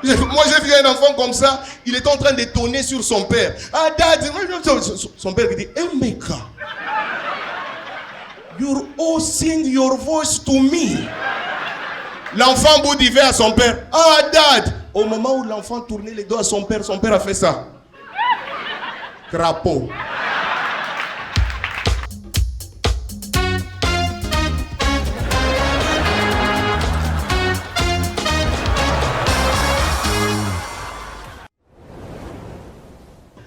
Moi, j'ai vu un enfant comme ça, il était en train de tonner sur son père. Ah, dad, son père dit, Emeka, you're all sing your voice to me. L'enfant bout d'hiver à son père. Ah, dad. Au moment où l'enfant tournait les doigts à son père a fait ça. Crapaud.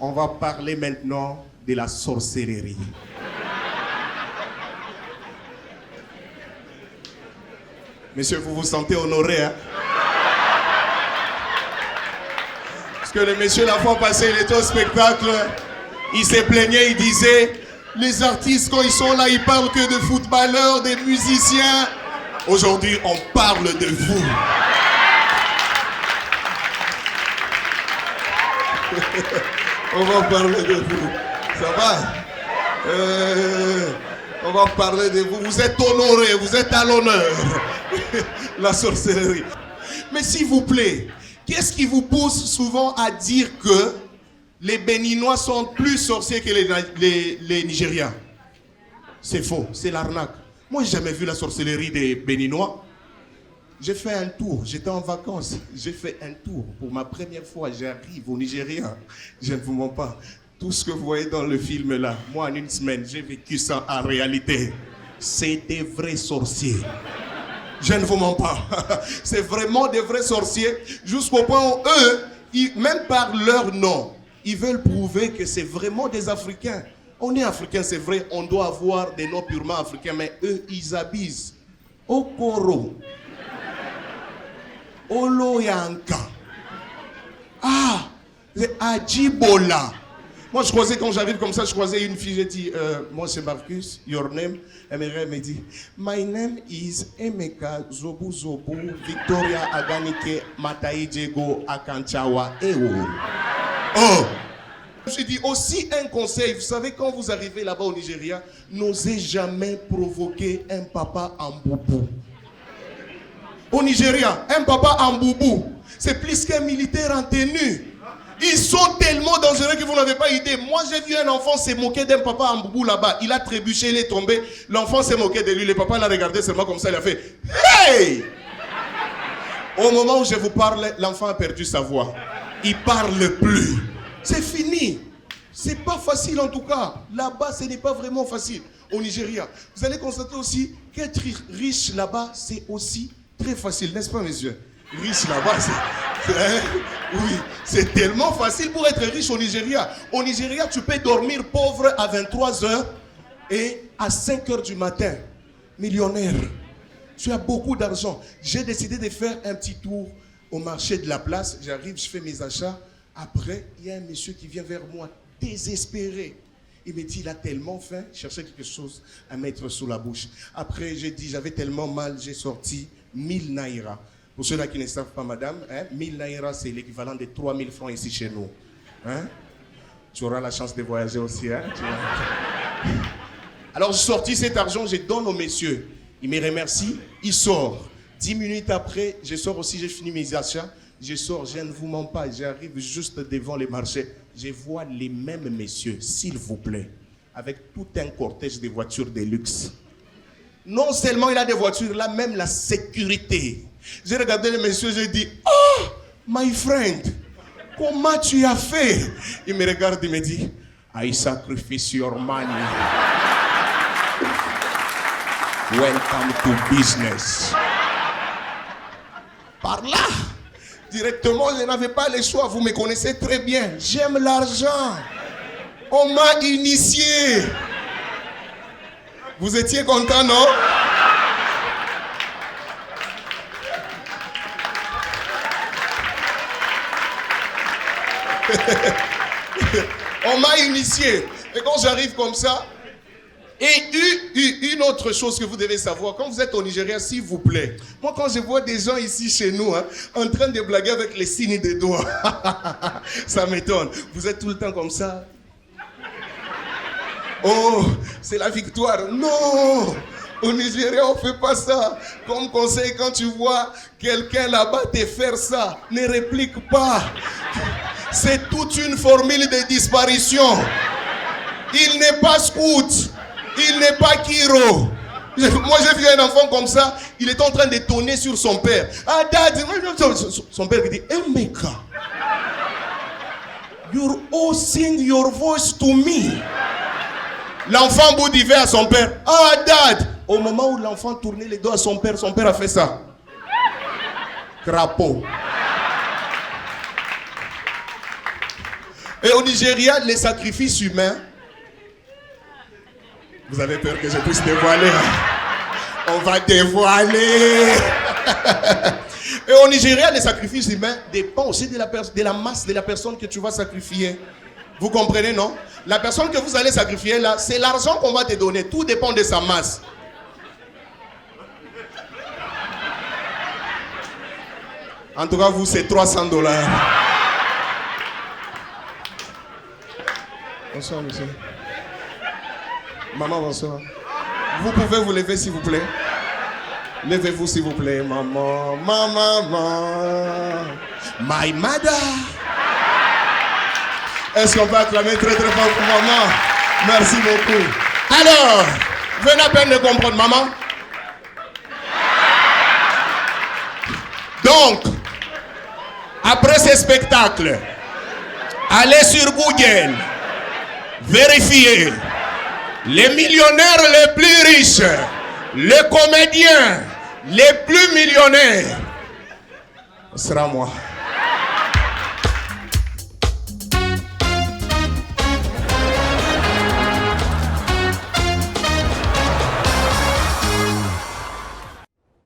On va parler maintenant de la sorcellerie. Monsieur, vous vous sentez honoré, hein? Parce que le monsieur, la fois passée, il était au spectacle. Il s'est plaigné, il disait, les artistes, quand ils sont là, ils parlent que de footballeurs, des musiciens. Aujourd'hui, on parle de vous. On va parler de vous. Ça va? On va parler de vous. Vous êtes honorés, vous êtes à l'honneur. La sorcellerie. Mais s'il vous plaît, qu'est-ce qui vous pousse souvent à dire que les Béninois sont plus sorciers que les Nigériens? C'est faux, c'est l'arnaque. Moi, j'ai jamais vu la sorcellerie des Béninois. J'ai fait un tour, j'étais en vacances, j'ai fait un tour. Pour ma première fois, j'arrive au Nigeria. Je ne vous mens pas. Tout ce que vous voyez dans le film là, moi en une semaine, j'ai vécu ça en réalité. C'est des vrais sorciers. Je ne vous mens pas. C'est vraiment des vrais sorciers. Jusqu'au point où eux, même par leur nom, ils veulent prouver que c'est vraiment des Africains. On est Africains, c'est vrai, on doit avoir des noms purement africains, mais eux, ils abusent. Okoro. Oloyanka. Ah, c'est Adjibola. Moi, je croisais, quand j'arrive comme ça, je croisais une fille, j'ai dit, moi c'est Marcus, your name. Elle me dit, my name is Emeka Zobu Zobu Victoria Aganike Mataïdjego Akanchawa Ewo. Oh! Je dis aussi un conseil, vous savez, quand vous arrivez là-bas au Nigeria, n'osez jamais provoquer un papa en boubou. Au Nigeria, un papa en boubou, c'est plus qu'un militaire en tenue. Ils sont tellement dangereux que vous n'avez pas idée. Moi, j'ai vu un enfant se moquer d'un papa en boubou là-bas. Il a trébuché, il est tombé. L'enfant s'est moqué de lui. Le papa l'a regardé seulement comme ça. Il a fait « Hey !» Au moment où je vous parle, l'enfant a perdu sa voix. Il ne parle plus. C'est fini. C'est pas facile en tout cas. Là-bas, ce n'est pas vraiment facile. Au Nigeria, vous allez constater aussi qu'être riche là-bas, c'est aussi très facile. N'est-ce pas, messieurs? Riche là-bas, c'est... Oui, c'est tellement facile pour être riche au Nigeria. Au Nigeria, tu peux dormir pauvre à 23h et à 5h du matin, millionnaire. Tu as beaucoup d'argent. J'ai décidé de faire un petit tour au marché de la place. J'arrive, je fais mes achats. Après, il y a un monsieur qui vient vers moi, désespéré. Il me dit, il a tellement faim, il cherchait quelque chose à mettre sous la bouche. Après, j'ai dit, j'avais tellement mal, j'ai sorti 1000 naira. Pour ceux-là qui ne savent pas, madame, 1000 naira, c'est l'équivalent de 3000 francs ici chez nous. Hein? Tu auras la chance de voyager aussi. Hein? Alors, j'ai sorti cet argent, je donne au monsieur. Il me remercie, il sort. 10 minutes après, je sors aussi, j'ai fini mes achats. Je sors, je ne vous mens pas, j'arrive juste devant les marchés. Je vois les mêmes messieurs, s'il vous plaît, avec tout un cortège de voitures de luxe. Non seulement il a des voitures, là même la sécurité. J'ai regardé le monsieur, j'ai dit, oh, my friend, comment tu as fait? Il me regarde, il me dit, I sacrifice your money. Welcome to business. Par là, directement, je n'avais pas le choix. Vous me connaissez très bien. J'aime l'argent. On m'a initié. Vous étiez content, non? On m'a initié. Et quand j'arrive comme ça, et une autre chose que vous devez savoir, quand vous êtes au Nigeria, s'il vous plaît, moi quand je vois des gens ici chez nous, en train de blaguer avec les signes des doigts, ça m'étonne. Vous êtes tout le temps comme ça. Oh, c'est la victoire. Non, Au Nigeria, on ne fait pas ça. Comme conseil, quand tu vois quelqu'un là-bas te faire ça, ne réplique pas. C'est toute une formule de disparition. Il n'est pas scout. Il n'est pas Kiro. Moi, j'ai vu un enfant comme ça. Il est en train de tonner sur son père. Ah, dad. Son père qui dit, hey, Meka, you're all sing your voice to me. L'enfant bout d'hiver à son père. Ah, dad. Au moment où l'enfant tournait les doigts à son père a fait ça. Crapaud. Et au Nigeria, les sacrifices humains. Vous avez peur que je puisse dévoiler? On va dévoiler. Et au Nigeria, les sacrifices humains dépendent aussi de la masse de la personne que tu vas sacrifier. Vous comprenez, non? La personne que vous allez sacrifier là, c'est l'argent qu'on va te donner. Tout dépend de sa masse. En tout cas, vous, c'est $300. Bonsoir, monsieur. Maman, bonsoir. Vous pouvez vous lever, s'il vous plaît? Levez-vous, s'il vous plaît, maman. Maman. My mother. Est-ce qu'on peut acclamer très très fort pour maman? Merci beaucoup. Alors, venez à peine de comprendre, maman. Donc, après ce spectacle, allez sur Google, vérifiez les millionnaires les plus riches, les comédiens les plus millionnaires. Ce sera moi.